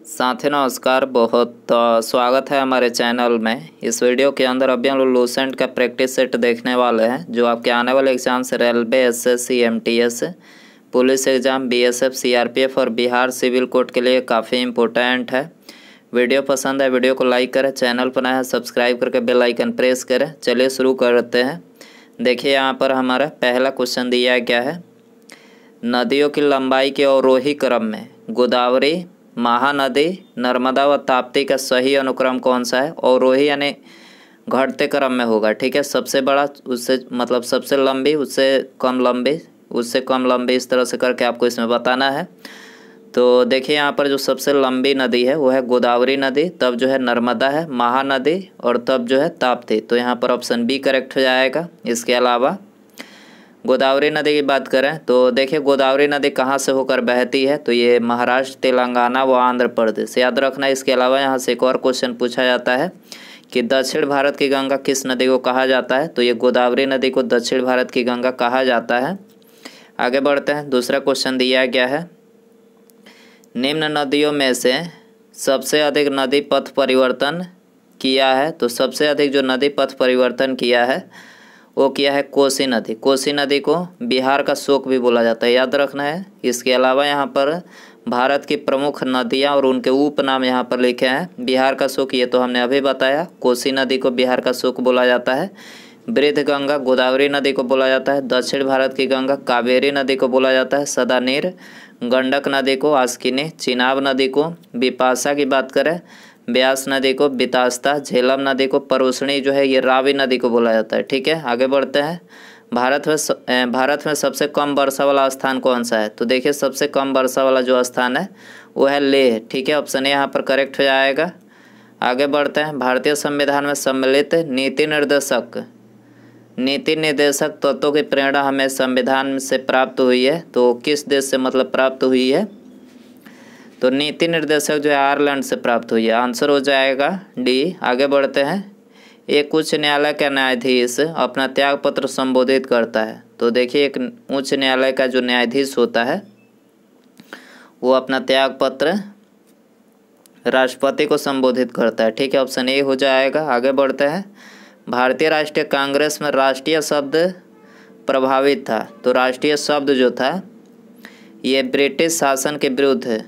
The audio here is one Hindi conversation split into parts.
साथी नमस्कार, बहुत स्वागत है हमारे चैनल में। इस वीडियो के अंदर अभी हम लोग लूसेंट का प्रैक्टिस सेट देखने वाले हैं, जो आपके आने वाले एग्जाम से railway, SSC, MTS, police exam, BSF, CRPF और बिहार सिविल कोड के लिए काफ़ी इम्पोर्टेंट है। वीडियो पसंद है वीडियो को लाइक करें, चैनल पर नया है सब्सक्राइब करके बेल आइकन प्रेस करें। चलिए शुरू करते हैं। देखिए यहाँ पर हमारा पहला क्वेश्चन दिया गया है, नदियों की लंबाई के अवरोही क्रम में गोदावरी, महानदी, नर्मदा व ताप्ती का सही अनुक्रम कौन सा है। अवरोही यानी घटते क्रम में होगा, ठीक है। सबसे बड़ा उससे मतलब सबसे लंबी, उससे कम लंबी, उससे कम लंबी, इस तरह से करके आपको इसमें बताना है। तो देखिए यहाँ पर जो सबसे लंबी नदी है वो है गोदावरी नदी, तब जो है नर्मदा है, महानदी और तब जो है ताप्ती। तो यहाँ पर ऑप्शन बी करेक्ट हो जाएगा। इसके अलावा गोदावरी नदी की बात करें तो देखिए गोदावरी नदी कहाँ से होकर बहती है, तो ये महाराष्ट्र, तेलंगाना व आंध्र प्रदेश, याद रखना। इसके अलावा यहाँ से एक और क्वेश्चन पूछा जाता है कि दक्षिण भारत की गंगा किस नदी को कहा जाता है, तो ये गोदावरी नदी को दक्षिण भारत की गंगा कहा जाता है। आगे बढ़ते हैं। दूसरा क्वेश्चन दिया गया है, निम्न नदियों में से सबसे अधिक नदी पथ परिवर्तन किया है। तो सबसे अधिक जो नदी पथ परिवर्तन किया है वो किया है कोसी नदी। कोसी नदी को बिहार का शोक भी बोला जाता है, याद रखना है। इसके अलावा यहाँ पर भारत की प्रमुख नदियाँ और उनके उपनाम यहाँ पर लिखे हैं। बिहार का शोक ये तो हमने अभी बताया, कोसी नदी को बिहार का शोक बोला जाता है। वृद्ध गंगा गोदावरी नदी को बोला जाता है। दक्षिण भारत की गंगा कावेरी नदी को बोला जाता है। सदानीर गंडक नदी को, आस्किनी चिनाब नदी को, बिपाशा की बात करें ब्यास नदी को बितास्ता, झेलम नदी को परुष्णी जो है ये रावी नदी को बोला जाता है, ठीक है। आगे बढ़ते हैं। भारत में सबसे कम वर्षा वाला स्थान कौन सा है, तो देखिए सबसे कम वर्षा वाला जो स्थान है वो है लेह, ठीक है। ऑप्शन ए यहाँ पर करेक्ट हो जाएगा। आगे बढ़ते हैं। भारतीय संविधान में सम्मिलित नीति निर्देशक तत्वों की प्रेरणा हमें संविधान से प्राप्त हुई है, तो किस देश से मतलब प्राप्त हुई है, तो नीति निर्देशक जो है आयरलैंड से प्राप्त हुई है। आंसर हो जाएगा डी। आगे बढ़ते हैं। एक उच्च न्यायालय का न्यायाधीश अपना त्याग पत्र संबोधित करता है, तो देखिए एक उच्च न्यायालय का जो न्यायाधीश होता है वो अपना त्याग पत्र राष्ट्रपति को संबोधित करता है, ठीक है। ऑप्शन ए हो जाएगा। आगे बढ़ते हैं। भारतीय राष्ट्रीय कांग्रेस में राष्ट्रीय शब्द प्रभावित था, तो राष्ट्रीय शब्द जो था ये ब्रिटिश शासन के विरुद्ध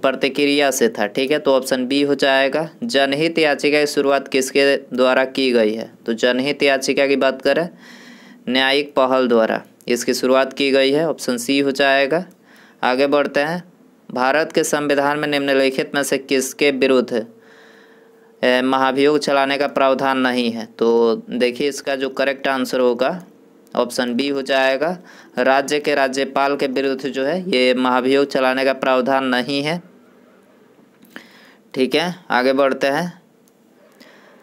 प्रतिक्रिया से था, ठीक है। तो ऑप्शन बी हो जाएगा। जनहित याचिका की शुरुआत किसके द्वारा की गई है, तो जनहित याचिका की बात करें न्यायिक पहल द्वारा इसकी शुरुआत की गई है। ऑप्शन सी हो जाएगा। आगे बढ़ते हैं। भारत के संविधान में निम्नलिखित में से किसके विरुद्ध महाभियोग चलाने का प्रावधान नहीं है, तो देखिए इसका जो करेक्ट आंसर होगा ऑप्शन बी हो जाएगा। राज्य के राज्यपाल के विरुद्ध जो है ये महाभियोग चलाने का प्रावधान नहीं है, ठीक है। आगे बढ़ते हैं।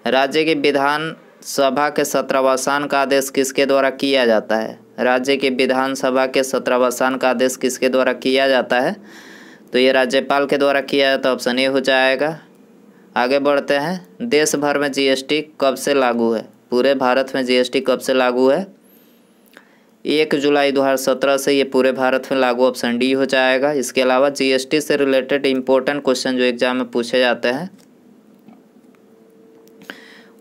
राज्य की विधानसभा के सत्रावसान का आदेश किसके द्वारा किया जाता है, राज्य की विधानसभा के सत्रावसान का आदेश किसके द्वारा किया जाता है, तो ये राज्यपाल के द्वारा किया जाता है। ऑप्शन ए हो जाएगा। आगे बढ़ते हैं। देश भर में जीएसटी कब से लागू है, पूरे भारत में जीएसटी कब से लागू है, 1 जुलाई 2017 से ये पूरे भारत में लागू। ऑप्शन डी हो जाएगा। इसके अलावा जीएसटी से रिलेटेड इंपॉर्टेंट क्वेश्चन जो एग्जाम में पूछे जाते हैं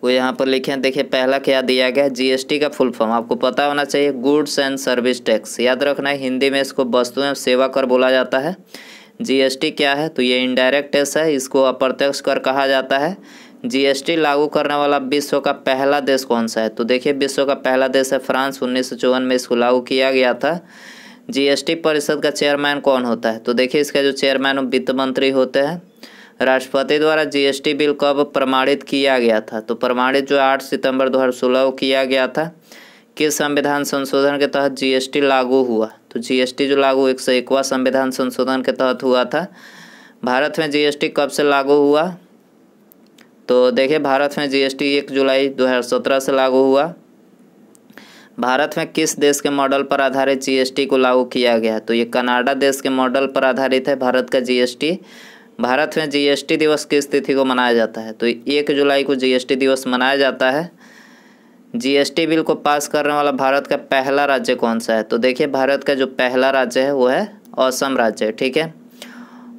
वो यहाँ पर लिखे हैं। देखिए पहला क्या दिया गया है, जीएसटी का फुल फॉर्म आपको पता होना चाहिए, गुड्स एंड सर्विस टैक्स, याद रखना है। हिंदी में इसको वस्तु एवं सेवा कर बोला जाता है। जीएसटी क्या है, तो ये इनडायरेक्ट टैक्स है, इसको अप्रत्यक्ष कर कहा जाता है। जीएसटी लागू करने वाला विश्व का पहला देश कौन सा है, तो देखिए विश्व का पहला देश है फ्रांस। 1954 में इसको लागू किया गया था। जीएसटी परिषद का चेयरमैन कौन होता है, तो देखिए इसका जो चेयरमैन वित्त मंत्री होते हैं। राष्ट्रपति द्वारा जीएसटी बिल कब प्रमाणित किया गया था, तो प्रमाणित जो 8 सितंबर 2016 को किया गया था। किस संविधान संशोधन के तहत जीएसटी लागू हुआ, तो जीएसटी जो लागू 101वां संविधान संशोधन के तहत हुआ था। भारत में जीएसटी कब से लागू हुआ, तो देखिए भारत में जीएसटी 1 जुलाई 2017 से लागू हुआ। भारत में किस देश के मॉडल पर आधारित जीएसटी को लागू किया गया, तो ये कनाडा देश के मॉडल पर आधारित है भारत का जीएसटी। भारत में जीएसटी दिवस किस तिथि को मनाया जाता है, तो 1 जुलाई को जीएसटी दिवस मनाया जाता है। जीएसटी बिल को पास करने वाला भारत का पहला राज्य कौन सा है, तो देखिए भारत का जो पहला राज्य है वो है असम राज्य, ठीक है।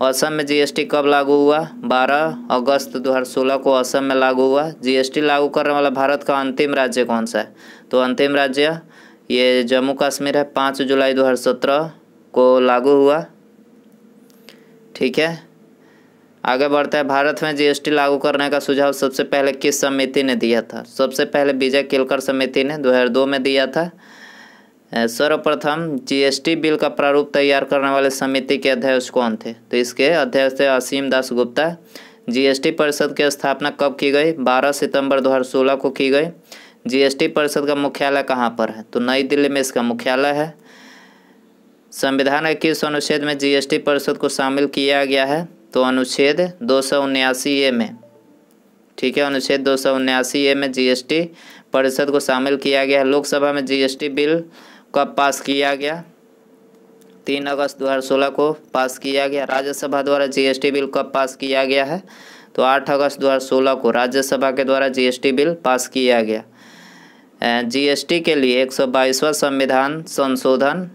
असम में जीएसटी कब लागू हुआ? 12 अगस्त 2016 को असम में लागू हुआ। जीएसटी लागू करने वाला भारत का अंतिम राज्य कौन सा है? तो अंतिम राज्य ये जम्मू कश्मीर है। 5 जुलाई 2017 को लागू हुआ। ठीक है, आगे बढ़ता है। भारत में जीएसटी लागू करने का सुझाव सबसे पहले किस समिति ने दिया था? सबसे पहले विजय केलकर समिति ने 2002 में दिया था। सर्वप्रथम जीएसटी बिल का प्रारूप तैयार करने वाले समिति के अध्यक्ष कौन थे? तो इसके अध्यक्ष थे असीम दास गुप्ता। जीएसटी परिषद की स्थापना कब की गई? 12 सितंबर 2016 को की गई। जीएसटी परिषद का मुख्यालय कहाँ पर है? तो नई दिल्ली में इसका मुख्यालय है। संविधान के किस अनुच्छेद में जीएसटी परिषद को शामिल किया गया है? तो अनुच्छेद 279A में। ठीक है, अनुच्छेद 279A में जीएसटी परिषद को शामिल किया गया है। लोकसभा में जीएसटी बिल कब पास किया गया? 3 अगस्त 2016 को पास किया गया। राज्यसभा द्वारा जीएसटी बिल कब पास किया गया है? तो 8 अगस्त 2016 को राज्यसभा के द्वारा जीएसटी बिल पास किया गया। जीएसटी के लिए 122वां संविधान संशोधन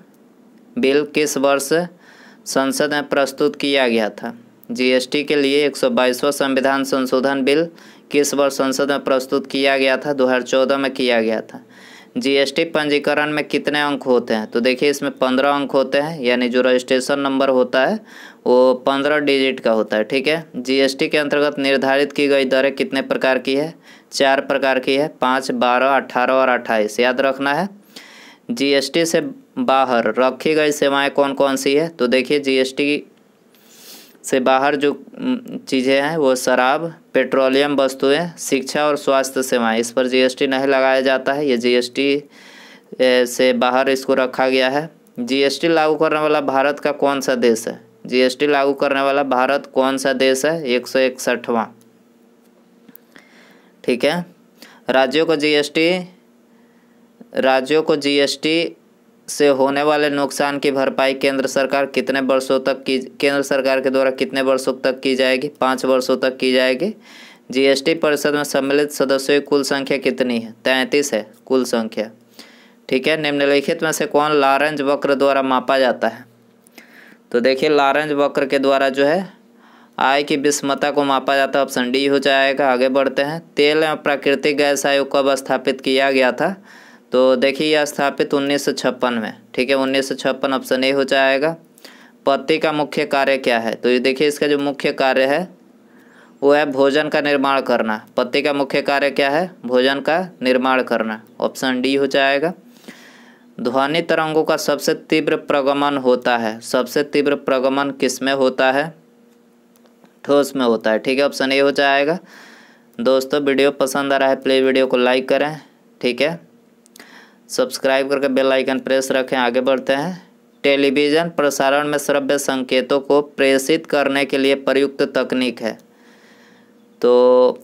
बिल किस वर्ष संसद में प्रस्तुत किया गया था? जीएसटी के लिए 122वां संविधान संशोधन बिल किस वर्ष संसद में प्रस्तुत किया गया था? 2014 में किया गया था। जीएसटी पंजीकरण में कितने अंक होते हैं? तो देखिए इसमें 15 अंक होते हैं, यानी जो रजिस्ट्रेशन नंबर होता है वो 15 डिजिट का होता है। ठीक है, जीएसटी के अंतर्गत निर्धारित की गई दरें कितने प्रकार की है? 4 प्रकार की है, 5, 12, 18 और 28 याद रखना है। जीएसटी से बाहर रखी गई सेवाएं कौन कौन सी है? तो देखिए जीएसटी से बाहर जो चीज़ें हैं वो शराब, पेट्रोलियम वस्तुएं, शिक्षा और स्वास्थ्य सेवाएं, इस पर जीएसटी नहीं लगाया जाता है। ये जीएसटी से बाहर इसको रखा गया है। जीएसटी लागू करने वाला भारत का कौन सा देश है? जीएसटी लागू करने वाला भारत कौन सा देश है? 161वां। ठीक है, राज्यों को जीएसटी से होने वाले नुकसान की भरपाई केंद्र सरकार के द्वारा कितने वर्षों तक की जाएगी? 5 वर्षों तक की जाएगी। जीएसटी परिषद में सम्मिलित सदस्यों की कुल संख्या कितनी है? 33 है कुल संख्या। ठीक है, निम्नलिखित में से कौन लॉरेंज वक्र द्वारा मापा जाता है? तो देखिए लॉरेंज वक्र के द्वारा जो है आय की विषमता को मापा जाता है। ऑप्शन डी हो जाएगा। आगे बढ़ते हैं। तेल एवं प्राकृतिक गैस आयोग कब स्थापित किया गया था? तो देखिए यह स्थापित 1956 में। ठीक है, 1956 ऑप्शन ए हो जाएगा। पत्ती का मुख्य कार्य क्या है? तो ये देखिए इसका जो मुख्य कार्य है वो है भोजन का निर्माण करना। पत्ती का मुख्य कार्य क्या है? भोजन का निर्माण करना। ऑप्शन डी हो जाएगा। ध्वनि तरंगों का सबसे तीव्र प्रगमन होता है। सबसे तीव्र प्रगमन किस में होता है? ठोस में होता है। ठीक है, ऑप्शन ए हो जाएगा। दोस्तों वीडियो पसंद आ रहा है प्लीज़ वीडियो को लाइक करें। ठीक है, सब्सक्राइब करके बेल आइकन प्रेस रखें। आगे बढ़ते हैं। टेलीविज़न प्रसारण में श्रव्य संकेतों को प्रेषित करने के लिए प्रयुक्त तकनीक है, तो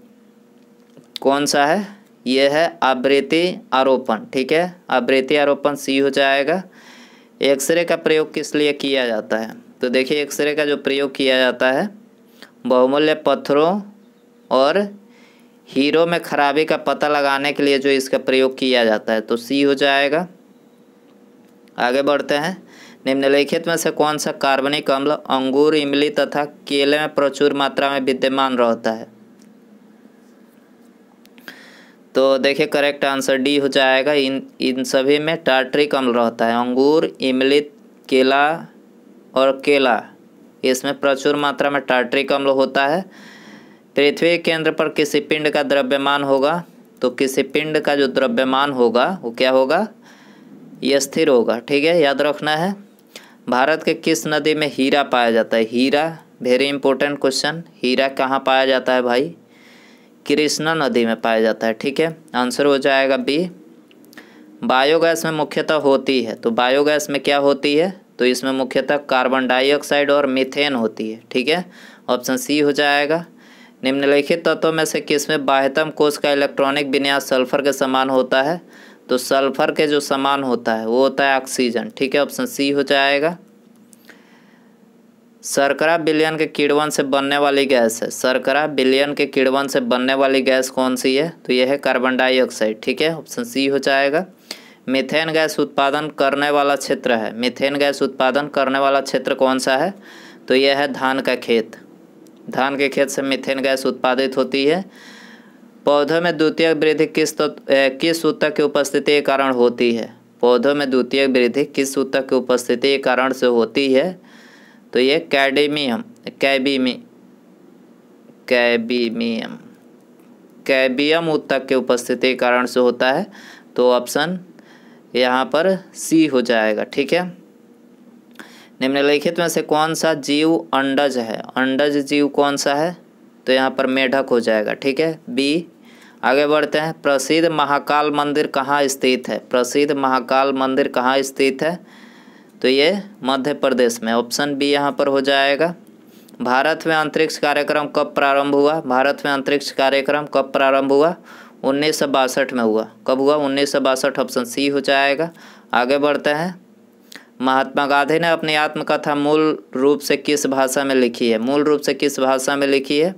कौन सा है? ये है आवृत्ति आरोपण। ठीक है, आवृत्ति आरोपण सी हो जाएगा। एक्सरे का प्रयोग किस लिए किया जाता है? तो देखिए एक्सरे का जो प्रयोग किया जाता है बहुमूल्य पत्थरों और हीरो में खराबी का पता लगाने के लिए जो इसका प्रयोग किया जाता है, तो सी हो जाएगा। आगे बढ़ते हैं। निम्नलिखित में से कौन सा कार्बनिक अम्ल अंगूर, इमली तथा केले में प्रचुर मात्रा में विद्यमान रहता है? तो देखिए करेक्ट आंसर डी हो जाएगा। इन सभी में टार्ट्रिक अम्ल रहता है। अंगूर, इमली, केला और केला इसमें प्रचुर मात्रा में टार्ट्रिक अम्ल होता है। पृथ्वी केंद्र पर किसी पिंड का द्रव्यमान होगा, तो किसी पिंड का जो द्रव्यमान होगा वो क्या होगा? ये स्थिर होगा। ठीक है, याद रखना है। भारत के किस नदी में हीरा पाया जाता है? हीरा, वेरी इंपॉर्टेंट क्वेश्चन। हीरा कहाँ पाया जाता है भाई? कृष्णा नदी में पाया जाता है। ठीक है, आंसर हो जाएगा बी। बायोगैस में मुख्यतः होती है, तो बायोगैस में क्या होती है? तो इसमें मुख्यतः कार्बन डाइऑक्साइड और मीथेन होती है। ठीक है, ऑप्शन सी हो जाएगा। निम्नलिखित तत्वों में से किसमें बाह्यतम कोश का इलेक्ट्रॉनिक विन्यास सल्फर के समान होता है? तो सल्फर के जो समान होता है वो होता है ऑक्सीजन। ठीक है, ऑप्शन सी हो जाएगा। शर्करा विलयन के किण्वन से बनने वाली गैस है। शर्करा विलयन के किण्वन से बनने वाली गैस कौन सी है? तो यह है कार्बन डाइऑक्साइड। ठीक है, ऑप्शन सी हो जाएगा। मीथेन गैस उत्पादन करने वाला क्षेत्र है। मीथेन गैस उत्पादन करने वाला क्षेत्र कौन सा है? तो यह है धान का खेत। धान के खेत से मीथेन गैस उत्पादित होती है। पौधों में द्वितीयक वृद्धि किस ऊतक की उपस्थिति के कारण होती है? पौधों में द्वितीयक वृद्धि किस ऊतक की उपस्थिति के कारण से होती है? तो ये कैबियम ऊतक के उपस्थिति के कारण से होता है। तो ऑप्शन यहाँ पर सी हो जाएगा। ठीक है। निम्नलिखित में से कौन सा जीव अंडज है? अंडज जीव कौन सा है? तो यहाँ पर मेढक हो जाएगा। ठीक है, बी। आगे बढ़ते हैं। प्रसिद्ध महाकाल मंदिर कहाँ स्थित है? प्रसिद्ध महाकाल मंदिर कहाँ स्थित है? तो ये मध्य प्रदेश में, ऑप्शन बी यहाँ पर हो जाएगा। भारत में अंतरिक्ष कार्यक्रम कब प्रारंभ हुआ? भारत में अंतरिक्ष कार्यक्रम कब प्रारंभ हुआ? 1962 में हुआ। कब हुआ? 1962, ऑप्शन सी हो जाएगा। आगे बढ़ते हैं। महात्मा गांधी ने अपनी आत्मकथा मूल रूप से किस भाषा में लिखी है? मूल रूप से किस भाषा में लिखी है?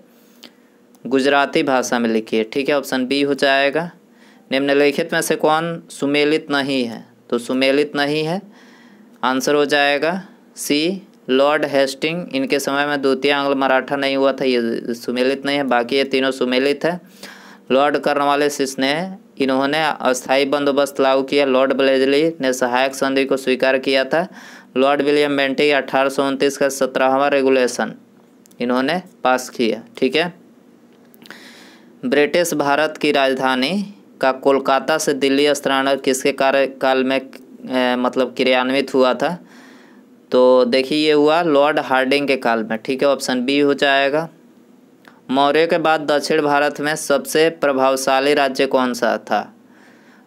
गुजराती भाषा में लिखी है। ठीक है, ऑप्शन बी हो जाएगा। निम्नलिखित में से कौन सुमेलित नहीं है? तो सुमेलित नहीं है, आंसर हो जाएगा सी, लॉर्ड हेस्टिंग। इनके समय में द्वितीय आंग्ल मराठा नहीं हुआ था, ये सुमेलित नहीं है। बाकी ये तीनों सुमेलित है। लॉर्ड कॉर्नवालिस ने इन्होंने अस्थायी बंदोबस्त लागू किया। लॉर्ड ब्लेजली ने सहायक संधि को स्वीकार किया था। लॉर्ड विलियम बेंटिक 1829 का 17वां रेगुलेशन इन्होंने पास किया। ठीक है। ब्रिटिश भारत की राजधानी का कोलकाता से दिल्ली स्थानांतरण किसके कार्यकाल में मतलब क्रियान्वित हुआ था? तो देखिए ये हुआ लॉर्ड हार्डिंग के काल में। ठीक है, ऑप्शन बी हो जाएगा। मौर्य के बाद दक्षिण भारत में सबसे प्रभावशाली राज्य कौन सा था?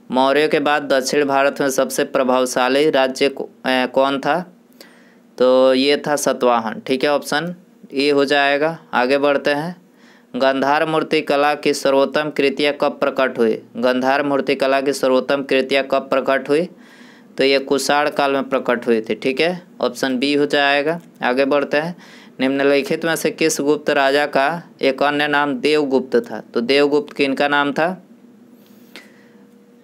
मौर्य के बाद दक्षिण भारत में सबसे प्रभावशाली राज्य कौन था? तो ये था सातवाहन। ठीक है, ऑप्शन ए हो जाएगा। आगे बढ़ते हैं। गांधार मूर्ति कला की सर्वोत्तम कृतियाँ कब प्रकट हुई? गांधार मूर्ति कला की सर्वोत्तम कृतियाँ कब प्रकट हुई? तो ये कुषाण काल में प्रकट हुई थी। ठीक है, ऑप्शन बी हो जाएगा। आगे बढ़ते हैं। निम्नलिखित में से किस गुप्त राजा का एक अन्य नाम देवगुप्त था? तो देवगुप्त किनका नाम था?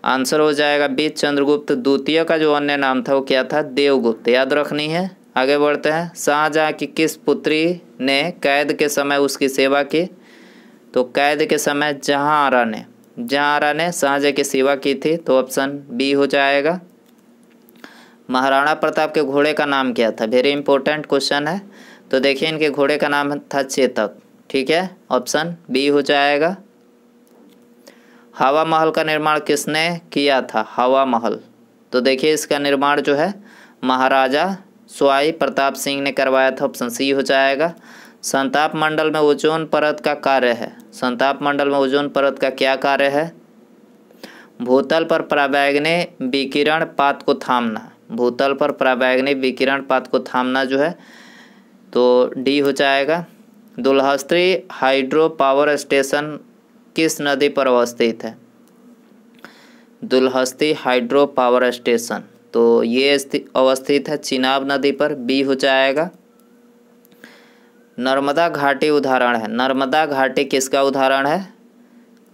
आंसर हो जाएगा बी, चंद्रगुप्त द्वितीय का जो अन्य नाम था वो क्या था? देवगुप्त। याद रखनी है। आगे बढ़ते हैं। शाहजहां की किस पुत्री ने कैद के समय उसकी सेवा की? तो कैद के समय जहांआरा ने शाहजहां की सेवा की थी। तो ऑप्शन बी हो जाएगा। महाराणा प्रताप के घोड़े का नाम क्या था? वेरी इंपॉर्टेंट क्वेश्चन है। तो देखिए इनके घोड़े का नाम था चेतक। ठीक है, ऑप्शन बी हो जाएगा। हवा महल का निर्माण किसने किया था? हवा महल, तो देखिए इसका निर्माण जो है महाराजा सवाई प्रताप सिंह ने करवाया था। ऑप्शन सी हो जाएगा। संताप मंडल में ओजोन परत का कार्य है? संताप मंडल में ओजोन परत का क्या कार्य है? भूतल पर पराबैंगनी विकिरण पात को थामना। भूतल पर पराबैंगनी विकिरण पात को थामना जो है तो डी हो जाएगा। दुल्हस्त्री हाइड्रो पावर स्टेशन किस नदी पर अवस्थित है? दुल्हस्ती हाइड्रो पावर स्टेशन, तो ये अवस्थित है चिनाब नदी पर। बी हो जाएगा। नर्मदा घाटी उदाहरण है? नर्मदा घाटी किसका उदाहरण है?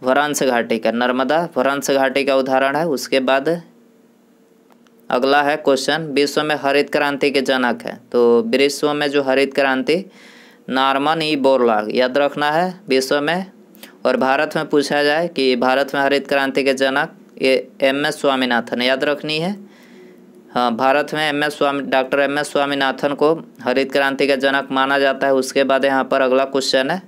भ्रंश घाटी का। नर्मदा भ्रंश घाटी का उदाहरण है। उसके बाद अगला है क्वेश्चन, विश्व में हरित क्रांति के जनक है? तो विश्व में जो हरित क्रांति, नॉर्मन ई बोरलॉग, याद रखना है विश्व में। और भारत में पूछा जाए कि भारत में हरित क्रांति के जनक, ये एम.एस. स्वामीनाथन, याद रखनी है। हाँ, भारत में डॉक्टर एम.एस. स्वामीनाथन को हरित क्रांति का जनक माना जाता है। उसके बाद यहाँ पर अगला क्वेश्चन है,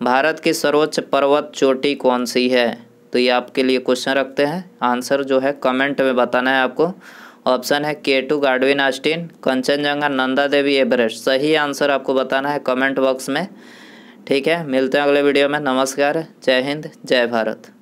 भारत की सर्वोच्च पर्वत चोटी कौन सी है? तो ये आपके लिए क्वेश्चन रखते हैं। आंसर जो है कमेंट में बताना है आपको। ऑप्शन है K2 Godwin Austen, Kanchenjunga, Nanda Devi, Everest. सही आंसर आपको बताना है कमेंट बॉक्स में। ठीक है, मिलते हैं अगले वीडियो में। नमस्कार, जय हिंद, जय भारत।